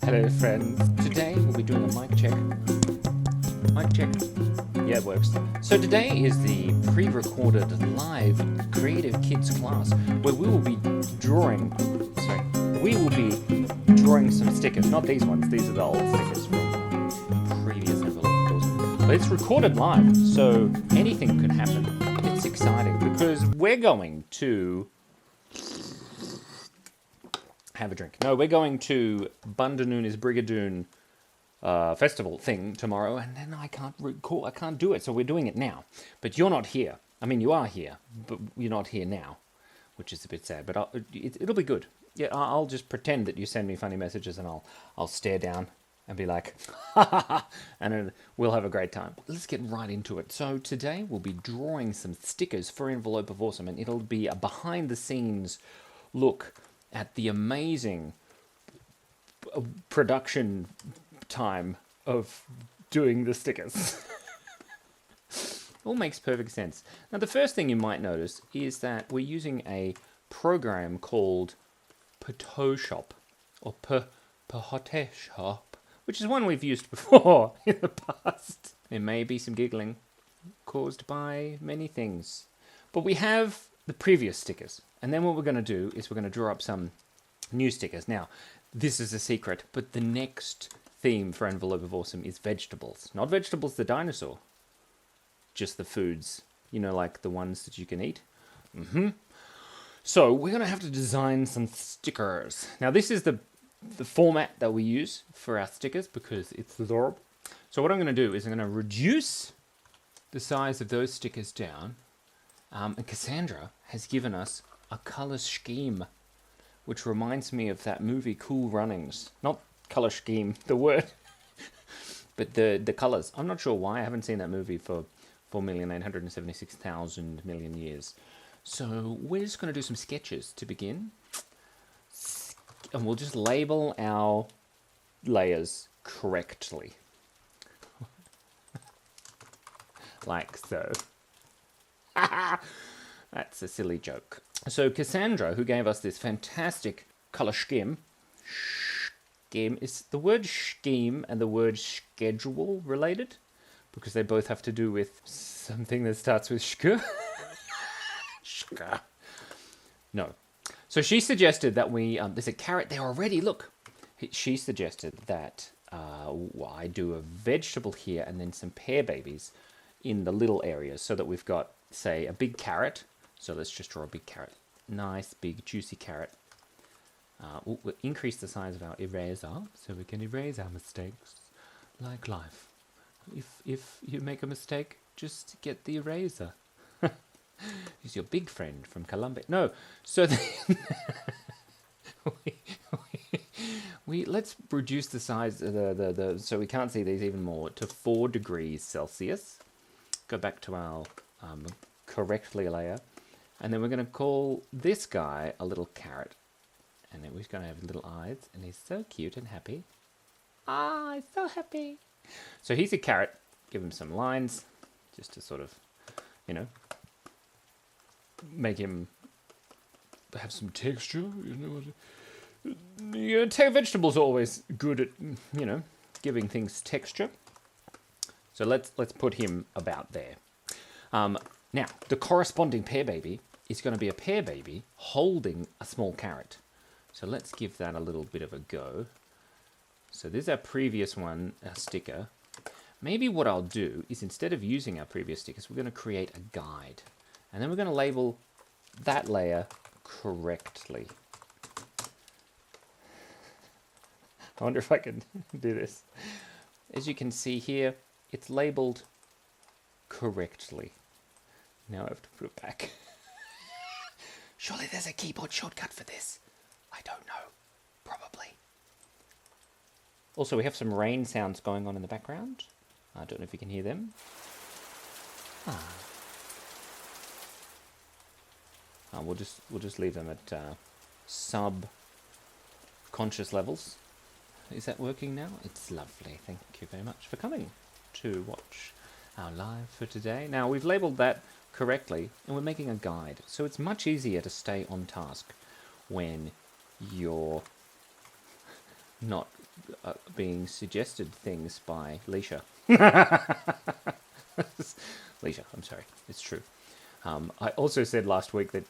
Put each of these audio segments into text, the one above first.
Hello friends, today we'll be doing a mic check. Mic check. Yeah, it works. So today is the pre-recorded live Creative Kids class where we will be drawing some stickers. Not these ones, these are the old stickers from previous envelopes. But it's recorded live, so anything could happen. It's exciting because we're going to have a drink. No, we're going to Bundanuna's Brigadoon festival thing tomorrow, and then I can't do it, so we're doing it now. But you're not here. I mean, you are here, but you're not here now, which is a bit sad, but it'll be good. Yeah, I'll just pretend that you send me funny messages, and I'll stare down and be like, ha ha ha, and we'll have a great time. Let's get right into it. So today we'll be drawing some stickers for Envelope of Awesome, and it'll be a behind-the-scenes look at the amazing production time of doing the stickers. All makes perfect sense. Now, the first thing you might notice is that we're using a program called Photoshop, or Photoshop, which is one we've used before in the past. There may be some giggling caused by many things. But we have the previous stickers. And then what we're going to do is we're going to draw up some new stickers. Now, this is a secret, but the next theme for Envelope of Awesome is vegetables. Not vegetables the dinosaur, just the foods, you know, like the ones that you can eat. So we're going to have to design some stickers. Now, this is the format that we use for our stickers because it's adorable. So what I'm going to do is I'm going to reduce the size of those stickers down. And Cassandra has given us a color scheme, which reminds me of that movie Cool Runnings. Not color scheme, the word, but the colors. I'm not sure why. I haven't seen that movie for 4,876,000 million years. So we're just going to do some sketches to begin. And we'll just label our layers correctly. Like so. That's a silly joke. So Cassandra, who gave us this fantastic color scheme, is the word scheme and the word schedule related? Because they both have to do with something that starts with schk. Schk. No. So she suggested that we, there's a carrot there already, look. She suggested that I do a vegetable here and then some pear babies in the little areas so that we've got, say, a big carrot. So let's just draw a big carrot. Nice, big, juicy carrot. We'll increase the size of our eraser so we can erase our mistakes like life. If you make a mistake, just get the eraser. He's your big friend from Colombia. No, so let's reduce the size of so we can't see these even more to 4 degrees Celsius. Go back to our correctly layer. And then we're going to call this guy a little carrot. And then he's going to have little eyes. And he's so cute and happy. Ah, he's so happy. So he's a carrot. Give him some lines. Just to sort of, you know, make him have some texture. Vegetables are always good at, you know, giving things texture. So let's put him about there. Now, the corresponding pear baby is going to be a pear baby holding a small carrot. So let's give that a little bit of a go. So this is our previous one, our sticker. Maybe what I'll do is instead of using our previous stickers, we're going to create a guide. And then we're going to label that layer correctly. I wonder if I can do this. As you can see here, it's labeled correctly. Now I have to put it back. Surely there's a keyboard shortcut for this. I don't know. Probably. Also, we have some rain sounds going on in the background. I don't know if you can hear them. We'll just leave them at sub-conscious levels. Is that working now? It's lovely. Thank you very much for coming to watch our live for today. Now, we've labelled that correctly, and we're making a guide. So it's much easier to stay on task when you're not being suggested things by Leisha. Leisha, I'm sorry, it's true. I also said last week that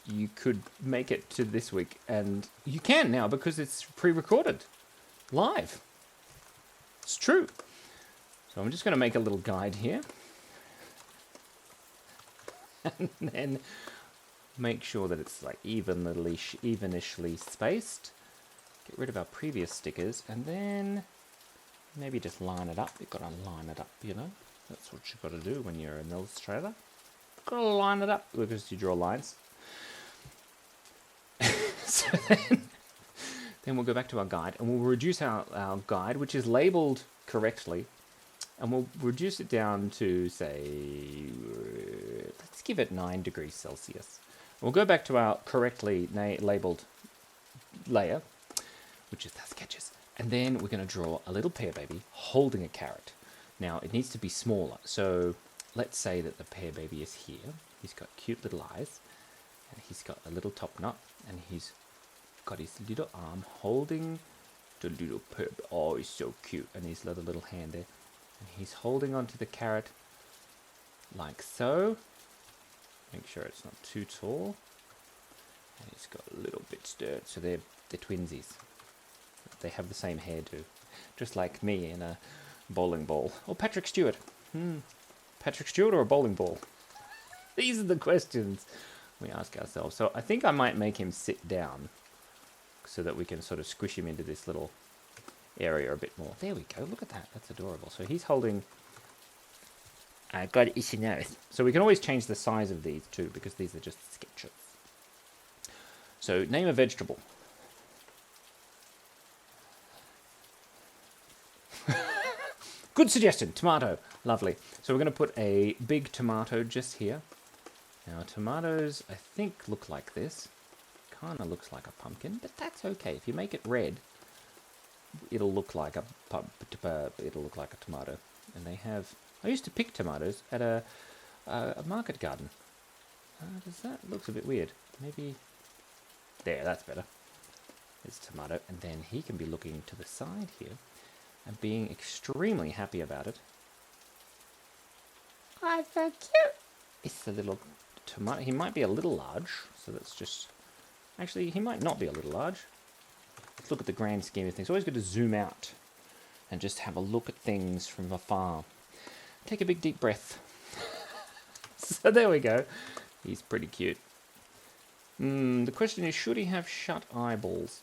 you could make it to this week, and you can now because it's pre-recorded, live. It's true. So I'm just going to make a little guide here, and then make sure that it's like evenishly spaced. Get rid of our previous stickers, and then maybe just line it up. You've got to line it up, you know. That's what you've got to do when you're an illustrator. Got to line it up because you draw lines. So then we'll go back to our guide, and we'll reduce our guide, which is labeled correctly, and we'll reduce it down to, say, let's give it 9 degrees Celsius. We'll go back to our correctly labeled layer, which is the sketches, and then we're going to draw a little pear baby holding a carrot. Now, it needs to be smaller, so let's say that the pear baby is here. He's got cute little eyes, and he's got a little top knot, and he's got his little arm holding the little pear. Oh, he's so cute, and his little hand there. And he's holding onto the carrot like so. Make sure it's not too tall. And he's got a little bit there, so they're twinsies. They have the same hairdo, just like me in a bowling ball. Or Patrick Stewart. Patrick Stewart or a bowling ball? These are the questions we ask ourselves. So I think I might make him sit down so that we can sort of squish him into this little area a bit more. There we go. Look at that. That's adorable. So he's holding... I've got itchy nose. So we can always change the size of these too, because these are just sketches. So name a vegetable. Good suggestion. Tomato. Lovely. So we're going to put a big tomato just here. Now tomatoes, I think, look like this. Kind of looks like a pumpkin, but that's okay. If you make it red, it'll look like a tomato. And they have... I used to pick tomatoes at a market garden. Does that... looks a bit weird. Maybe... There, that's better. It's tomato. And then he can be looking to the side here and being extremely happy about it. Oh, so cute! It's a little tomato. He might be a little large, so that's just... Actually, he might not be a little large. Let's look at the grand scheme of things. It's always good to zoom out and just have a look at things from afar. Take a big deep breath. So there we go. He's pretty cute. The question is, should he have shut eyeballs?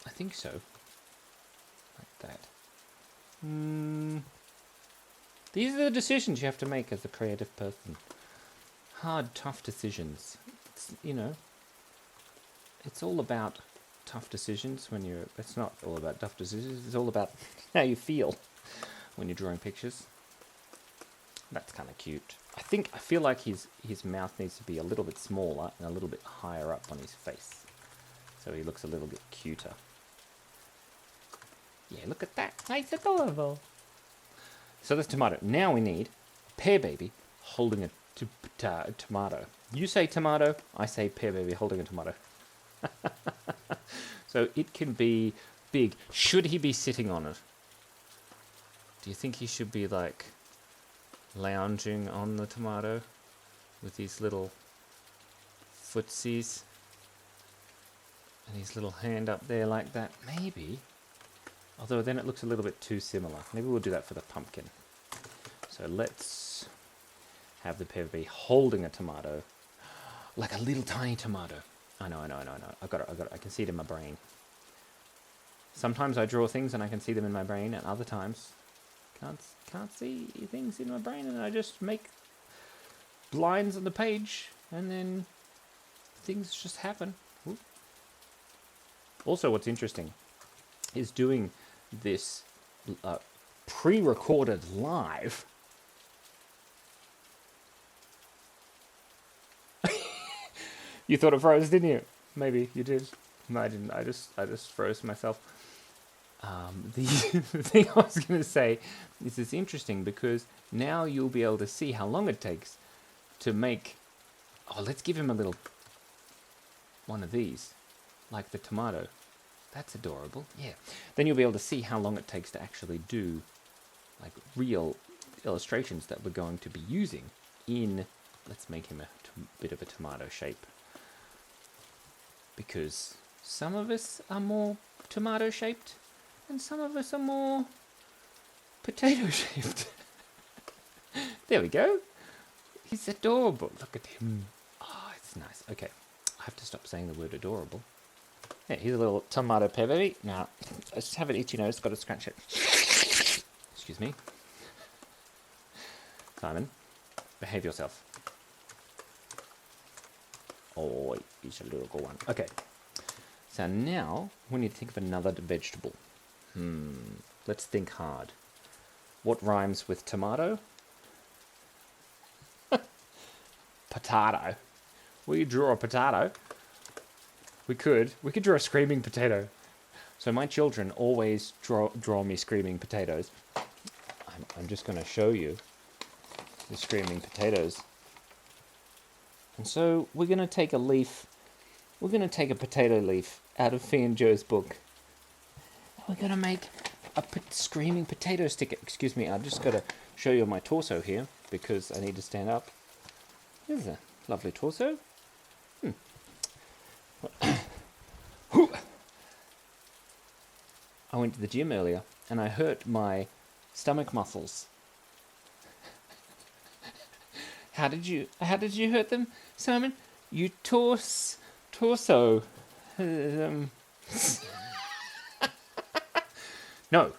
I think so. Like that. These are the decisions you have to make as a creative person. Hard, tough decisions. It's, you know, it's all about tough decisions when you're... It's not all about tough decisions. It's all about how you feel when you're drawing pictures. That's kind of cute. I feel like his mouth needs to be a little bit smaller and a little bit higher up on his face, so he looks a little bit cuter. Yeah, look at that. It's adorable. So that's tomato. Now we need pear baby holding a tomato. You say tomato, I say pear baby holding a tomato. So it can be big. Should he be sitting on it? Do you think he should be like lounging on the tomato with these little footsies and his little hand up there like that? Maybe. Although then it looks a little bit too similar. Maybe we'll do that for the pumpkin. So let's have the pear be holding a tomato, like a little tiny tomato. I know. I got it. I can see it in my brain. Sometimes I draw things and I can see them in my brain, and other times can't see things in my brain, and I just make lines on the page, and then things just happen. Ooh. Also, what's interesting is doing this pre-recorded live. You thought it froze, didn't you? Maybe you did. No, I didn't. I just froze myself. The thing I was going to say is it's interesting because now you'll be able to see how long it takes to make... Oh, let's give him a little one of these, like the tomato. That's adorable. Yeah. Then you'll be able to see how long it takes to actually do like real illustrations that we're going to be using in, let's make him a bit of a tomato shape. Because some of us are more tomato shaped and some of us are more potato shaped. There we go. He's adorable. Look at him. Oh, it's nice. Okay. I have to stop saying the word adorable. Yeah, here's a little tomato pear baby. Now, I just have an itchy nose. Got to scratch it. Excuse me. Simon, behave yourself. Oh, he's a little good one. Okay. So now, we need to think of another vegetable. Let's think hard. What rhymes with tomato? Potato. We draw a potato. We could draw a screaming potato. So my children always draw me screaming potatoes. I'm just going to show you the screaming potatoes. And so we're going to take a leaf. We're going to take a potato leaf out of Fee and Joe's book. And we're going to make a screaming potato sticker. Excuse me, I've just got to show you my torso here because I need to stand up. Here's a lovely torso. I went to the gym earlier and I hurt my stomach muscles. How did you hurt them, Simon? You torso. No,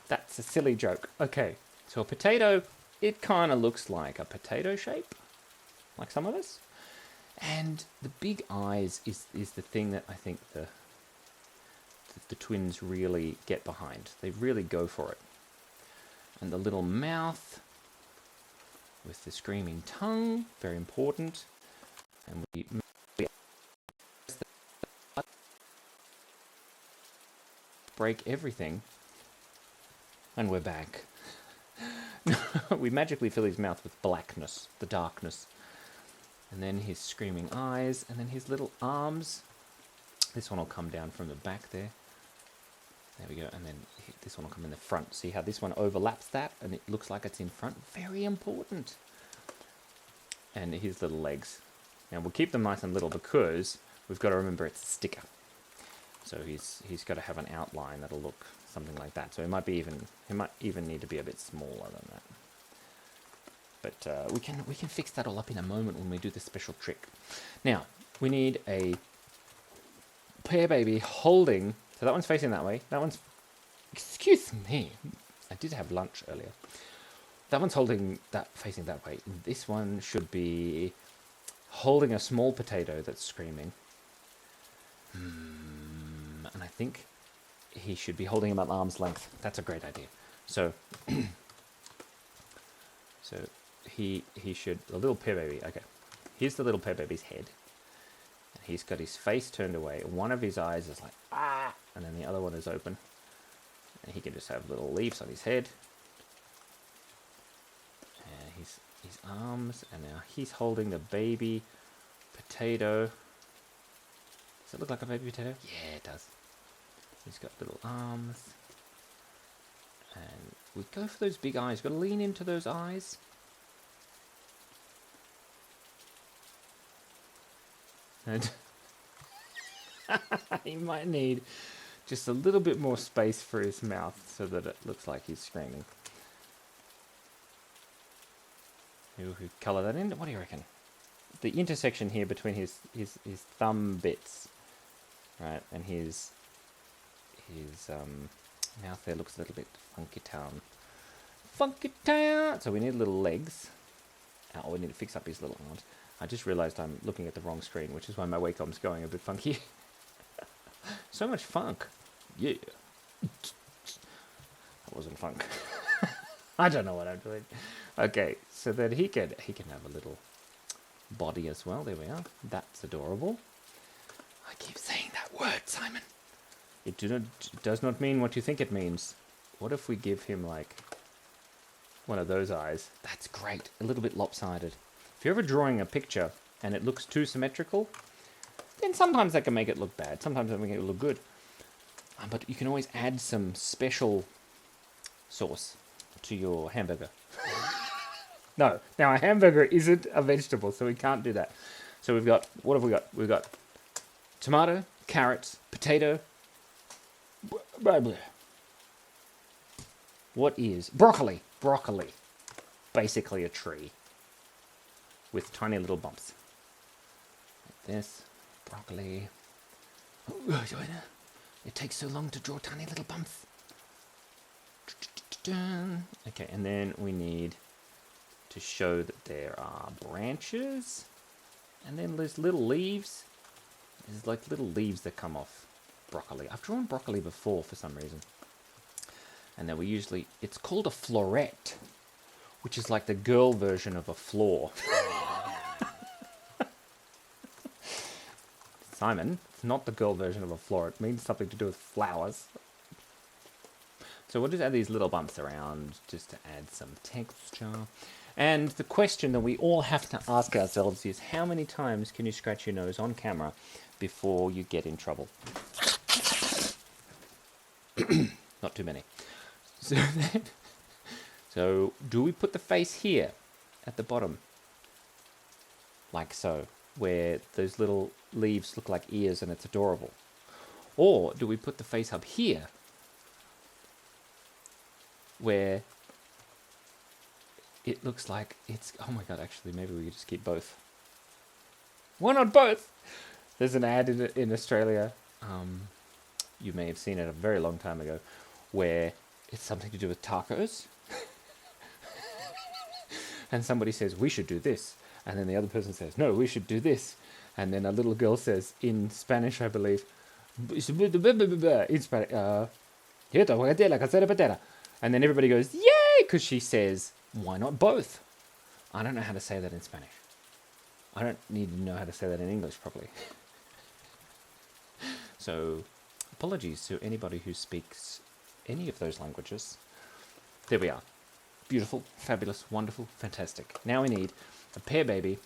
that's a silly joke. Okay, so a potato, it kind of looks like a potato shape, like some of us. And the big eyes is the thing that I think the twins really get behind. They really go for it. And the little mouth with the screaming tongue, very important. And we break everything. And we're back. We magically fill his mouth with blackness, the darkness. And then his screaming eyes, and then his little arms. This one will come down from the back there. There we go, and then this one will come in the front. See how this one overlaps that, and it looks like it's in front? Very important. And his little legs. Now we'll keep them nice and little because we've got to remember it's a sticker. So he's got to have an outline that'll look something like that. So he might even need to be a bit smaller than that. But we can fix that all up in a moment when we do the special trick. Now we need a pear baby holding. So that one's facing that way. That one's. Excuse me. I did have lunch earlier. That one's holding that facing that way. This one should be holding a small potato that's screaming. And I think he should be holding him at arm's length. That's a great idea. So, he should, the little pear baby, okay. Here's the little pear baby's head. And he's got his face turned away. One of his eyes is like, ah, and then the other one is open. And he can just have little leaves on his head. And his arms, and now he's holding the baby potato. Does it look like a baby potato? Yeah, it does. He's got little arms. And we go for those big eyes. Got to lean into those eyes. And he might need just a little bit more space for his mouth so that it looks like he's screaming. Maybe we could colour that in. What do you reckon? The intersection here between his thumb bits, right, and his mouth there looks a little bit funky town. Funky town! So we need little legs. Oh, we need to fix up his little arms. I just realised I'm looking at the wrong screen, which is why my Wacom's going a bit funky. So much funk. Yeah. That wasn't funk. I don't know what I'm doing. Okay, so then he can have a little body as well. There we are. That's adorable. I keep saying that word, Simon. It does not mean what you think it means. What if we give him like one of those eyes? That's great. A little bit lopsided. If you're ever drawing a picture and it looks too symmetrical, then sometimes that can make it look bad. Sometimes that can make it look good. But you can always add some special sauce to your hamburger. No, now a hamburger isn't a vegetable, so we can't do that. So we've got, what have we got? We've got tomato, carrots, potato. What is broccoli? Broccoli. Basically a tree with tiny little bumps. Like this. Broccoli. It takes so long to draw tiny little bumps. Okay, and then we need to show that there are branches. And then there's little leaves. There's like little leaves that come off broccoli. I've drawn broccoli before for some reason. And then we usually, it's called a floret, which is like the girl version of a floor. Simon, it's not the girl version of a floor. It means something to do with flowers. So we'll just add these little bumps around just to add some texture. And the question that we all have to ask ourselves is, how many times can you scratch your nose on camera before you get in trouble? Not too many. So do we put the face here at the bottom? Like so, where those little leaves look like ears and it's adorable? Or do we put the face up here, where it looks like it's... Oh my god, actually, maybe we could just keep both. Why not both? There's an ad in Australia, you may have seen it a very long time ago, where it's something to do with tacos. And somebody says, we should do this. And then the other person says, no, we should do this. And then a little girl says, in Spanish, I believe, in Spanish, and then everybody goes, yay, because she says, why not both? I don't know how to say that in Spanish. I don't need to know how to say that in English properly. So, apologies to anybody who speaks any of those languages. There we are. Beautiful, fabulous, wonderful, fantastic. Now we need a pear baby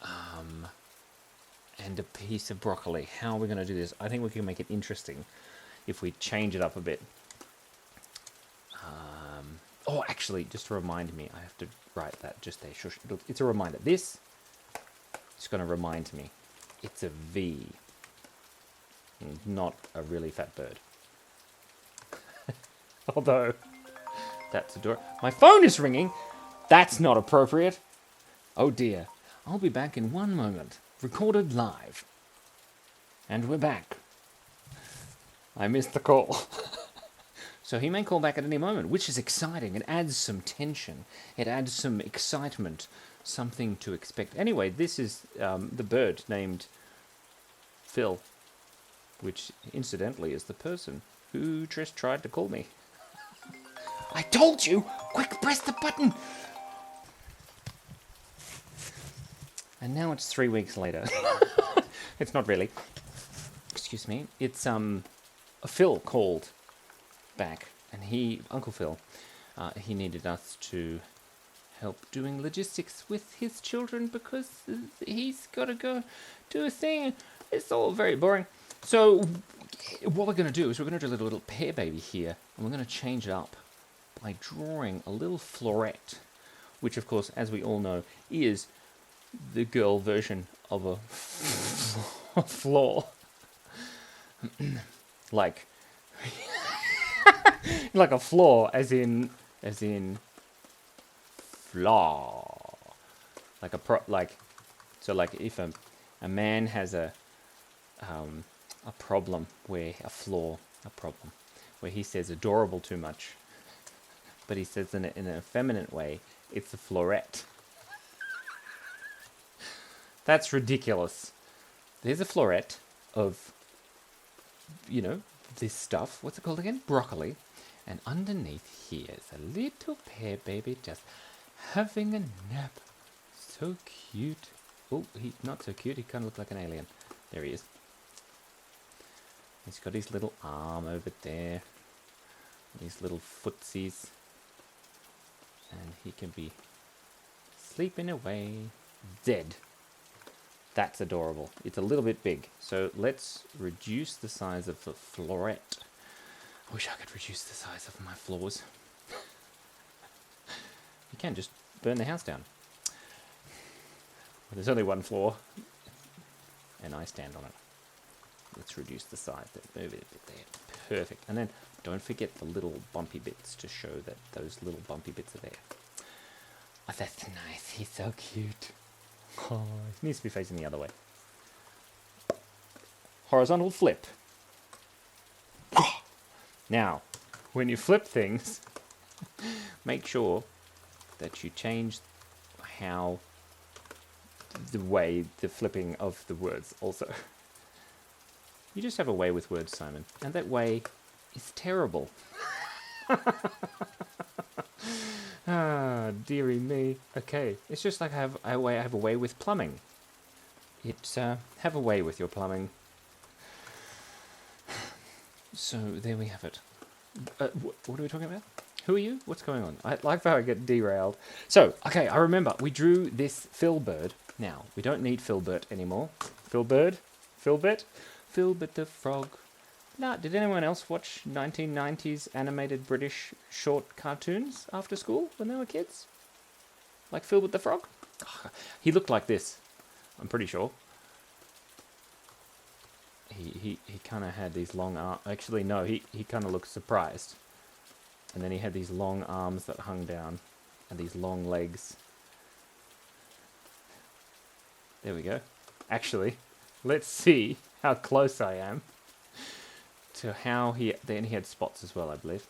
and a piece of broccoli. How are we going to do this? I think we can make it interesting if we change it up a bit. Oh, actually, just to remind me, I have to write that just there. Shush. It's a reminder. This is going to remind me. It's a V, not a really fat bird. Although, that's adorable. My phone is ringing. That's not appropriate. Oh dear. I'll be back in one moment. Recorded live. And we're back. I missed the call. So he may call back at any moment, which is exciting. It adds some tension. It adds some excitement. Something to expect. Anyway, this is the bird named Phil, which incidentally is the person who just tried to call me. I told you! Quick, press the button! And now it's 3 weeks later. It's not really. Excuse me. It's Phil called back, and Uncle Phil, he needed us to help doing logistics with his children because he's got to go do a thing. It's all very boring. So what we're going to do is we're going to do a little pear baby here, and we're going to change it up by drawing a little floret, which of course, as we all know, is the girl version of a floor. like like a floor, as in flaw. Like if a man has a problem where he says adorable too much, but he says in a feminine way, it's a floret. That's ridiculous. There's a floret of, this stuff. What's it called again? Broccoli. And underneath here is a little pear baby just having a nap. So cute. Oh, he's not so cute. He kind of looks like an alien. There he is. He's got his little arm over there. These little footsies. And he can be sleeping away dead That's adorable. It's a little bit big. So let's reduce the size of the floret. I wish I could reduce the size of my floors. You can just burn the house down. Well, there's only one floor, and I stand on it. Let's reduce the size. Move it a bit there. Perfect. And then don't forget the little bumpy bits to show that those little bumpy bits are there. Oh, that's nice. He's so cute. Oh, he needs to be facing the other way. Horizontal flip. Now, when you flip things, make sure that you change how the way the flipping of the words also. You just have a way with words, Simon, and that way is terrible. Ah, dearie me. Okay, it's just like I have a way with plumbing. It's have a way with your plumbing. So there we have it. What are we talking about? Who are you? What's going on? I like how I get derailed. So, okay, I remember we drew this Filbert. Now, we don't need Filbert anymore. Filbert? Filbert? Filbert the Frog. Nah, did anyone else watch 1990s animated British short cartoons after school when they were kids? Like Filbert the Frog? He looked like this, I'm pretty sure. He kind of had these long arms. Actually, no, he kind of looked surprised. And then he had these long arms that hung down and these long legs. There we go. Actually, let's see how close I am to how then he had spots as well, I believe.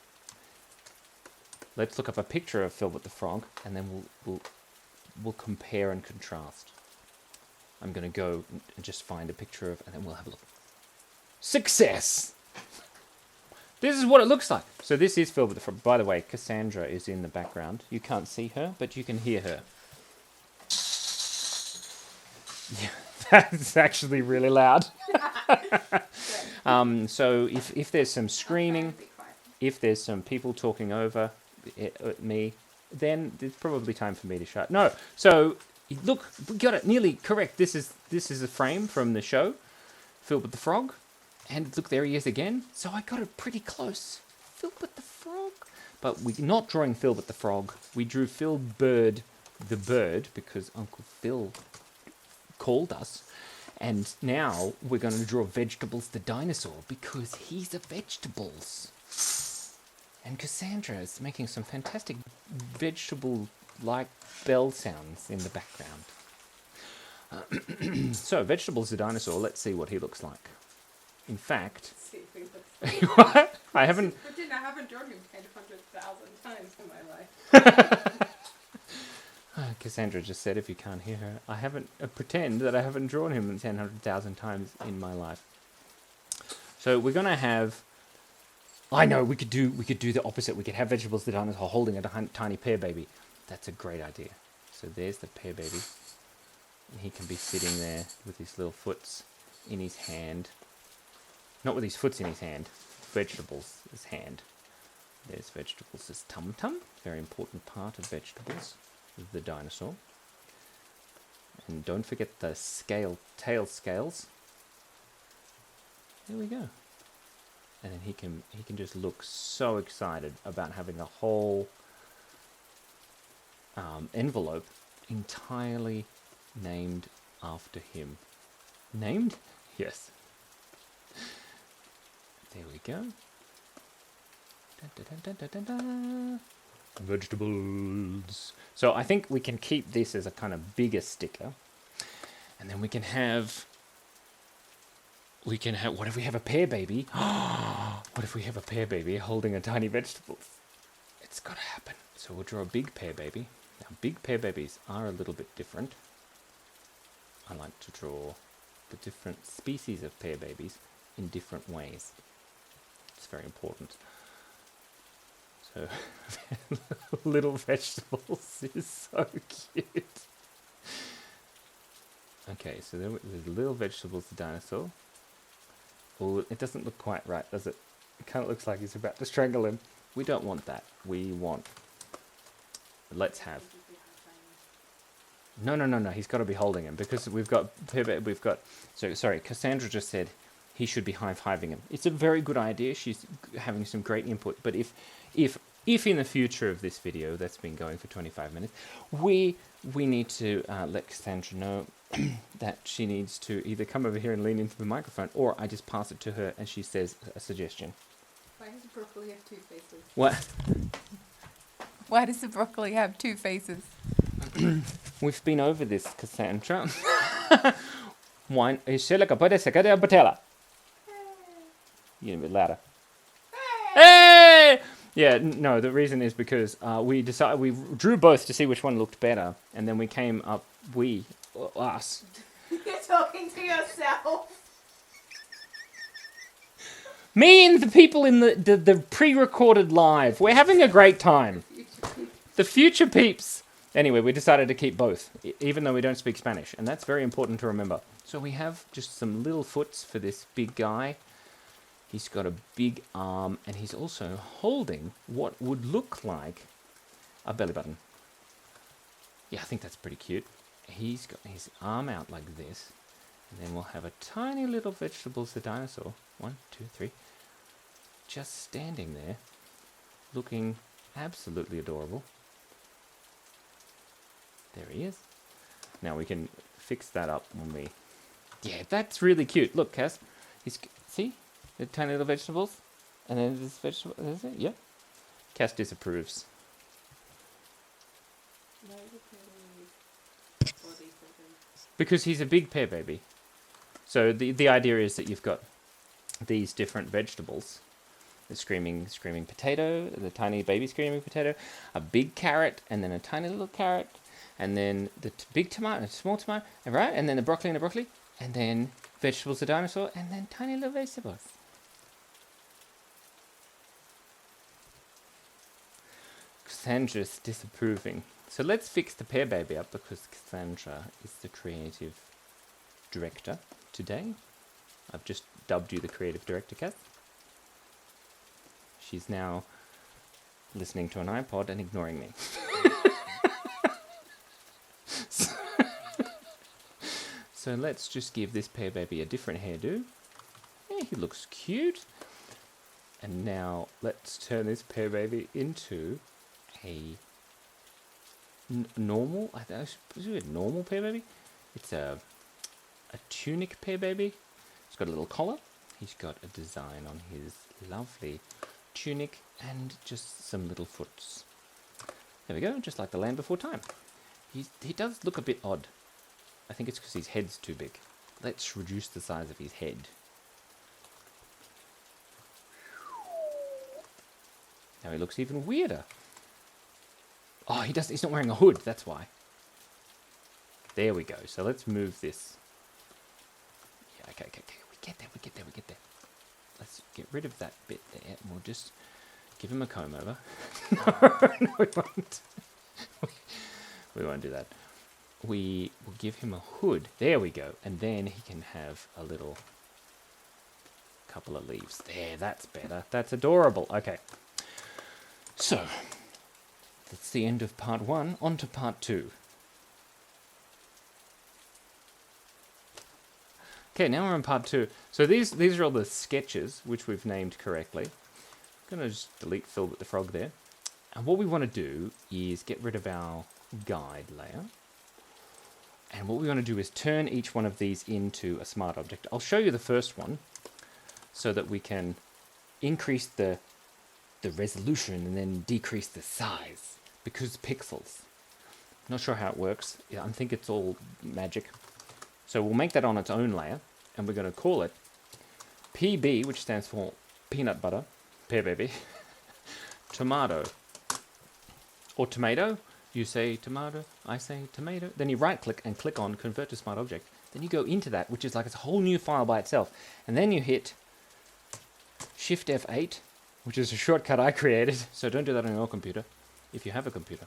Let's look up a picture of Filbert the Frog, and then we'll compare and contrast. I'm going to go and just find a picture of, and then we'll have a look. Success! This is what it looks like. So this is Filbert the Frog. By the way, Cassandra is in the background. You can't see her, but you can hear her. Yeah, that's actually really loud. So if there's some screaming, if there's some people talking over me, then it's probably time for me to shut. No, so look, we got it nearly correct. This is a frame from the show, Filbert the Frog, and look, there he is again. So I got it pretty close, Filbert the Frog. But we're not drawing Filbert the Frog. We drew Filbert the bird because Uncle Phil called us. And now we're going to draw Vegetables the dinosaur because he's a vegetables. And Cassandra is making some fantastic vegetable-like bell sounds in the background. So, Vegetables the dinosaur, let's see what he looks like. In fact... What? I haven't drawn him 100,000 times in my life. Cassandra just said, if you can't hear her, I haven't pretend that I haven't drawn him 100,000 times in my life. So we're gonna have. I know we could do the opposite. We could have Vegetables the dinosaur holding a tiny pear baby. That's a great idea. So there's the pear baby, and he can be sitting there with his little foots in his hand. Not with his foots in his hand. Vegetables' his hand. There's Vegetables' tum-tum. Very important part of Vegetables. The dinosaur. And don't forget the tail scales. There we go. And then he can just look so excited about having a whole envelope entirely named after him. Named? Yes. There we go. Dun, dun, dun, dun, dun, dun. Vegetables. So I think we can keep this as a kind of bigger sticker, and then we can have. What if we have a pear baby? What if we have a pear baby holding a tiny vegetable? It's gotta happen. So we'll draw a big pear baby. Now, big pear babies are a little bit different. I like to draw the different species of pear babies in different ways. It's very important. So, little Vegetables is so cute. Okay, so there's Little Vegetables the dinosaur. Oh, it doesn't look quite right, does it? It kind of looks like he's about to strangle him. We don't want that. We want... Let's have... No. He's got to be holding him because we've got. So sorry, Cassandra just said he should be high-fiving him. It's a very good idea. She's having some great input. But if in the future of this video that's been going for 25 minutes, we need to let Cassandra know that she needs to either come over here and lean into the microphone, or I just pass it to her and she says a suggestion. Why does broccoli have two faces? What? Why does the broccoli have two faces? We've been over this, Cassandra. Wine is like a patella. You a bit louder. Hey! Yeah, no, the reason is because we drew both to see which one looked better, and then we came up, us. You're talking to yourself. Me and the people in the pre-recorded live. We're having a great time. The future peeps. Anyway, we decided to keep both, even though we don't speak Spanish, and that's very important to remember. So we have just some little foots for this big guy. He's got a big arm, and he's also holding what would look like a belly button. Yeah, I think that's pretty cute. He's got his arm out like this, and then we'll have a tiny little vegetables, the dinosaur. 1, 2, 3. Just standing there, looking absolutely adorable. There he is. Now we can fix that up when we... Yeah, that's really cute. Look, Cass. See? The tiny little vegetables? And then this vegetable... Is it? Yeah. Cass disapproves. Because he's a big pear baby. So the idea is that you've got these different vegetables. The screaming potato, the tiny baby screaming potato, a big carrot, and then a tiny little carrot, and then the big tomato, small tomato, right? And then the broccoli, and then vegetables, the dinosaur, and then tiny little vegetables. Cassandra's disapproving. So let's fix the pear baby up because Cassandra is the creative director today. I've just dubbed you the creative director, Cass. She's now listening to an iPod and ignoring me. So let's just give this pear baby a different hairdo. Yeah, he looks cute. And now let's turn this pear baby into a normal, is it a normal pear baby? It's a tunic pear baby. It's got a little collar. He's got a design on his lovely tunic and just some little foots. There we go, just like the Land Before Time. He does look a bit odd. I think it's because his head's too big. Let's reduce the size of his head. Now he looks even weirder. Oh, he's not wearing a hood, that's why. There we go. So let's move this. Yeah, okay. We get there. Let's get rid of that bit there, and we'll just give him a comb over. No, we won't. We won't do that. We will give him a hood. There we go. And then he can have a little couple of leaves. There, that's better. That's adorable. Okay. So, that's the end of part 1. On to part 2. Okay, now we're on part 2. So these are all the sketches, which we've named correctly. I'm going to just delete Philbert the Frog there. And what we want to do is get rid of our guide layer. And what we want to do is turn each one of these into a smart object. I'll show you the first one so that we can increase the resolution and then decrease the size because pixels. Not sure how it works. Yeah, I think it's all magic. So we'll make that on its own layer and we're going to call it PB, which stands for peanut butter, pear baby, tomato, or tomato. You say tomato, I say tomato. Then you right click and click on convert to smart object. Then you go into that, which is like it's a whole new file by itself. And then you hit Shift F8, which is a shortcut I created. So don't do that on your computer if you have a computer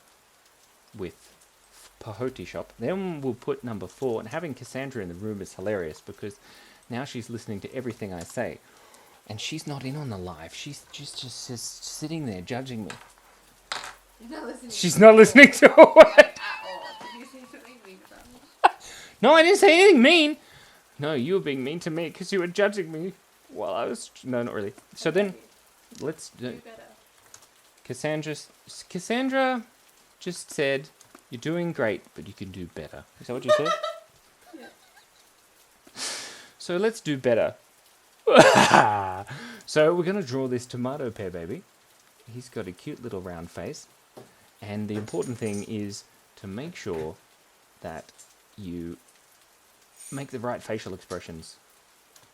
with Pahoti Shop. Then we'll put number 4. And having Cassandra in the room is hilarious because now she's listening to everything I say. And she's not in on the live. She's just sitting there judging me. You're not listening. She's not listening to it. At all. Did you say something? No, I didn't say anything mean. No, you were being mean to me because you were judging me while I was... No, not really. So then, let's... Do better. Cassandra just said, you're doing great, but you can do better. Is that what you said? Yeah. So let's do better. So we're going to draw this tomato pear baby. He's got a cute little round face. And the important thing is to make sure that you make the right facial expressions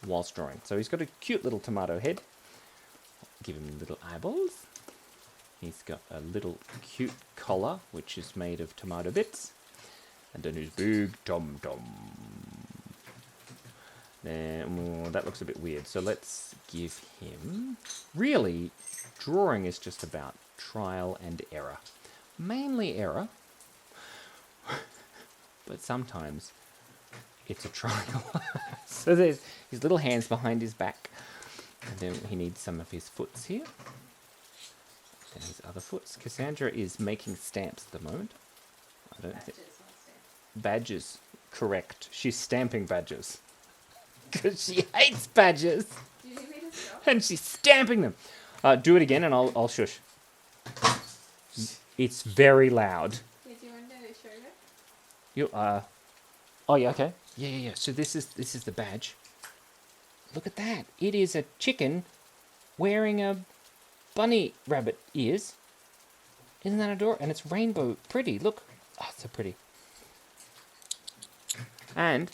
whilst drawing. So he's got a cute little tomato head. Give him little eyeballs. He's got a little cute collar, which is made of tomato bits. And then his big tom-tom. Then, that looks a bit weird. So let's give him... Really, drawing is just about trial and error. Mainly error. But sometimes it's a trial. So there's his little hands behind his back. And then he needs some of his foots here. And his other foots. Cassandra is making stamps at the moment. I don't think... Badges. Correct. She's stamping badges. Because she hates badges. Do you need me to stop? And she's stamping them. Do it again and I'll shush. It's very loud. Yeah, do you want to show her? You oh yeah, okay. Yeah. So this is the badge. Look at that. It is a chicken wearing a bunny rabbit ears. Isn't that adorable? And it's rainbow pretty. Look. Oh, it's so pretty. And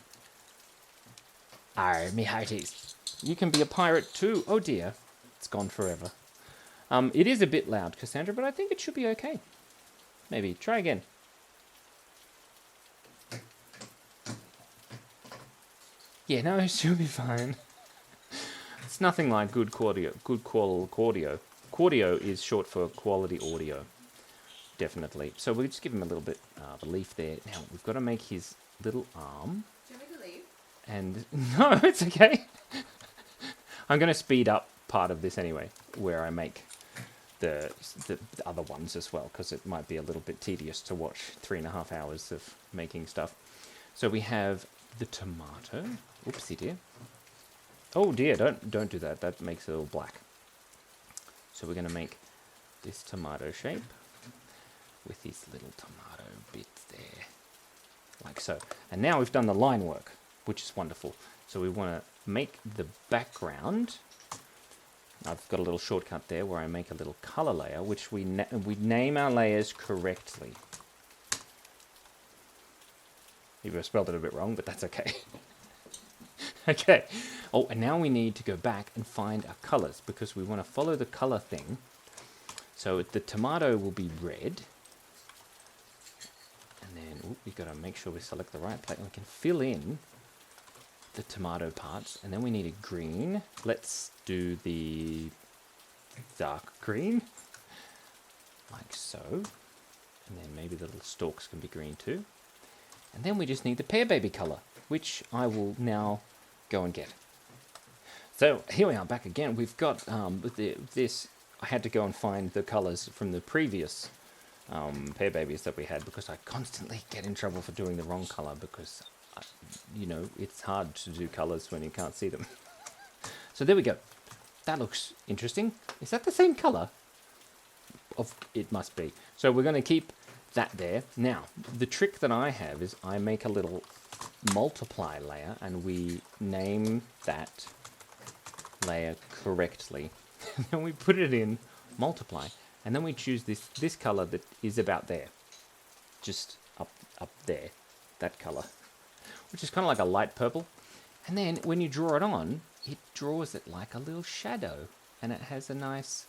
me hearties. You can be a pirate too. Oh dear. It's gone forever. It is a bit loud, Cassandra, but I think it should be okay. Maybe. Try again. Yeah, no, it should be fine. It's nothing like good quality. Cordio is short for quality audio. Definitely. So we'll just give him a little bit of a leaf there. Now, we've got to make his little arm. Do you want me to leave? And no, it's okay. I'm going to speed up part of this anyway, where I make the other ones as well, because it might be a little bit tedious to watch 3.5 hours of making stuff. So we have the tomato. Oopsie dear. Oh dear, don't do that. That makes it all black. So we're going to make this tomato shape with these little tomato bits there, like so. And now we've done the line work, which is wonderful. So we want to make the background. I've got a little shortcut there where I make a little color layer, which we name our layers correctly. Maybe I spelled it a bit wrong, but that's okay. Okay. Oh, and now we need to go back and find our colors, because we want to follow the color thing. So the tomato will be red. And then we've got to make sure we select the right plate, and we can fill in the tomato parts. And then we need a green. Let's do the dark green, like so. And then maybe the little stalks can be green too. And then we just need the pear baby color, which I will now go and get. So here we are back again. We've got this. I had to go and find the colors from the previous pear babies that we had, because I constantly get in trouble for doing the wrong color, because you know, it's hard to do colors when you can't see them. So there we go. That looks interesting. Is that the same color? It must be. So we're going to keep that there. Now, the trick that I have is I make a little multiply layer, and we name that layer correctly. And then we put it in multiply, and then we choose this color that is about there, just up there, that color, which is kind of like a light purple. And then when you draw it on, it draws it like a little shadow, and it has a nice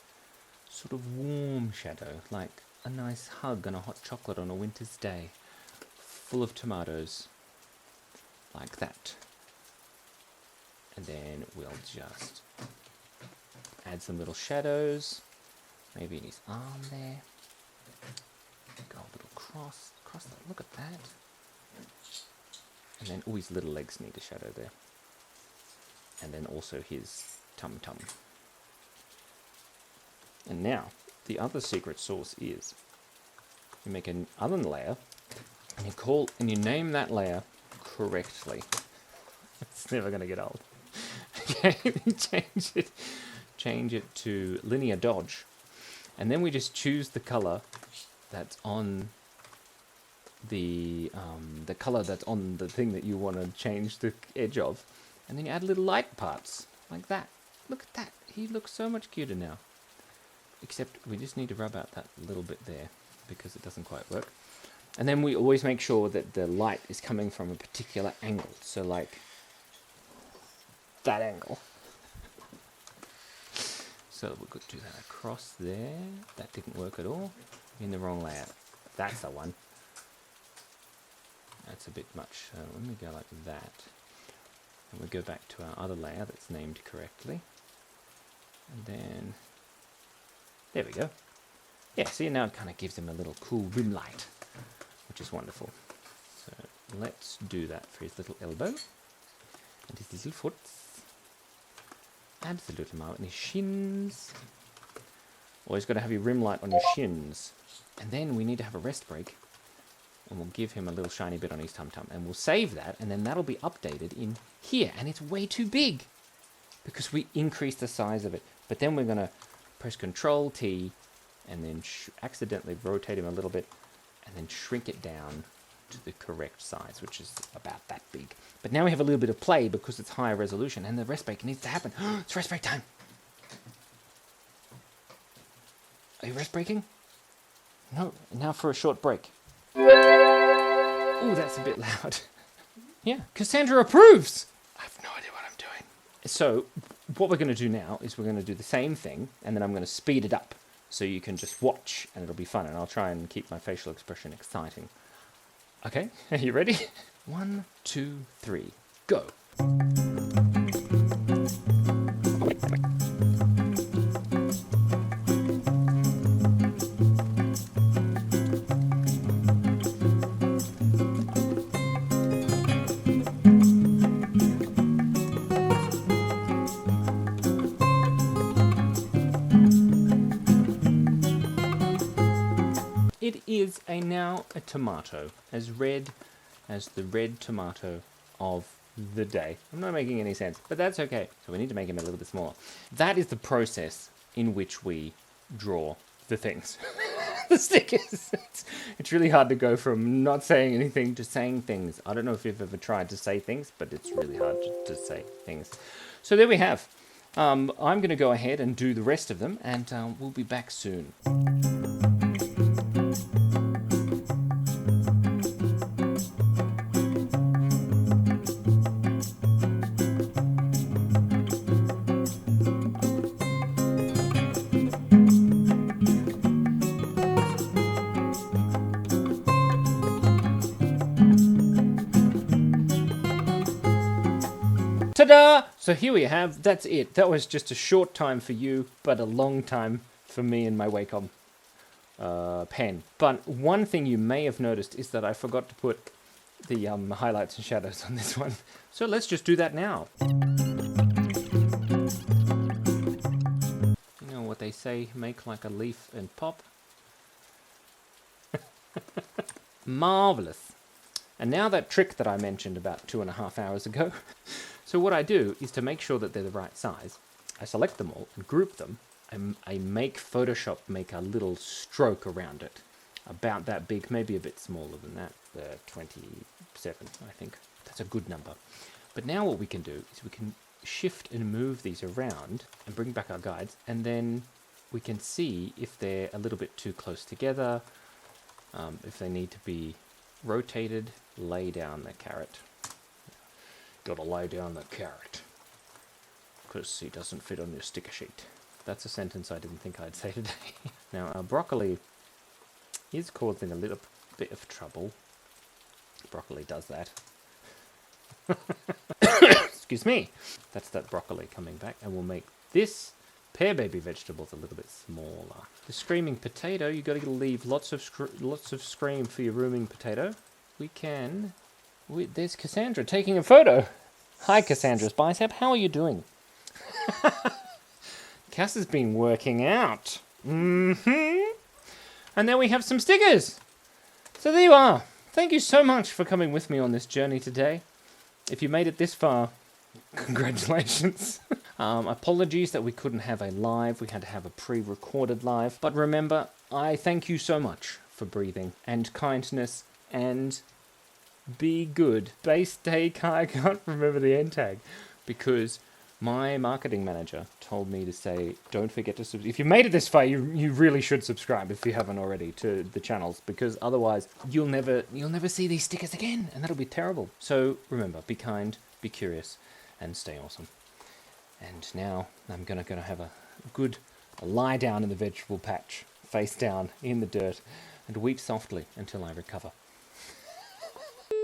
sort of warm shadow, like a nice hug on a hot chocolate on a winter's day, full of tomatoes, like that. And then we'll just add some little shadows, maybe in his arm there. Go a little cross that. Look at that. And then, his little legs need a shadow there. And then also his tum-tum. And now, the other secret sauce is, you make an oven layer, and you name that layer correctly. It's never going to get old. Okay, change it to linear dodge. And then we just choose the color that's on the color that's on the thing that you want to change the edge of. And then you add little light parts, like that. Look at that. He looks so much cuter now. Except we just need to rub out that little bit there, because it doesn't quite work. And then we always make sure that the light is coming from a particular angle. So like that angle. So we could do that across there. That didn't work at all. In the wrong layout. That's the one. That's a bit much. So let me go like that. And we go back to our other layer that's named correctly. And then, there we go. Yeah, see, now it kind of gives him a little cool rim light, which is wonderful. So let's do that for his little elbow and his little foot. Absolute amount. And his shins. Always got to have your rim light on your shins. And then we need to have a rest break. And we'll give him a little shiny bit on his tum-tum. And we'll save that. And then that'll be updated in here. And it's way too big, because we increased the size of it. But then we're going to press Control-T. And then accidentally rotate him a little bit. And then shrink it down to the correct size, which is about that big. But now we have a little bit of play because it's higher resolution, and the rest break needs to happen. It's rest break time. Are you rest breaking? No. Now for a short break. Oh, that's a bit loud. Yeah, Cassandra approves. I have no idea what I'm doing. So what we're going to do now is we're going to do the same thing, and then I'm going to speed it up so you can just watch, and it'll be fun, and I'll try and keep my facial expression exciting. Okay, are you ready? 1, 2, 3, go. It is now a tomato, as red as the red tomato of the day. I'm not making any sense, but that's okay. So we need to make him a little bit smaller. That is the process in which we draw the things. The stickers. It's really hard to go from not saying anything to saying things. I don't know if you've ever tried to say things, but it's really hard to say things. So there we have. I'm going to go ahead and do the rest of them, and we'll be back soon. Ta-da! So here we have, that's it. That was just a short time for you, but a long time for me and my Wacom pen. But one thing you may have noticed is that I forgot to put the highlights and shadows on this one. So let's just do that now. You know what they say, make like a leaf and pop. Marvelous. And now that trick that I mentioned about 2.5 hours ago. So what I do is to make sure that they're the right size, I select them all and group them. I make Photoshop make a little stroke around it, about that big, maybe a bit smaller than that, 27, I think. That's a good number. But now what we can do is we can shift and move these around and bring back our guides, and then we can see if they're a little bit too close together, if they need to be rotated. Lay down the carrot. Gotta lay down the carrot, because he doesn't fit on your sticker sheet. That's a sentence I didn't think I'd say today. Now, our broccoli is causing a little bit of trouble. Broccoli does that. Excuse me. That's that broccoli coming back, and we'll make this pear baby vegetables a little bit smaller. The screaming potato, you got to leave lots of scream for your rooming potato. There's Cassandra taking a photo. Hi, Cassandra's bicep. How are you doing? Cass has been working out. And then we have some stickers. So there you are. thank you so much for coming with me on this journey today. If you made it this far, congratulations. Apologies that we couldn't have a live. We had to have a pre-recorded live. But remember, I thank you so much for breathing and kindness and be good. Base day, I can't remember the end tag because my marketing manager told me to say, don't forget to subscribe. If you made it this far, you really should subscribe if you haven't already to the channels, because otherwise you'll never see these stickers again, and that'll be terrible. So remember, be kind, be curious, and stay awesome. And now I'm gonna have a good lie down in the vegetable patch, face down in the dirt, and weep softly until I recover.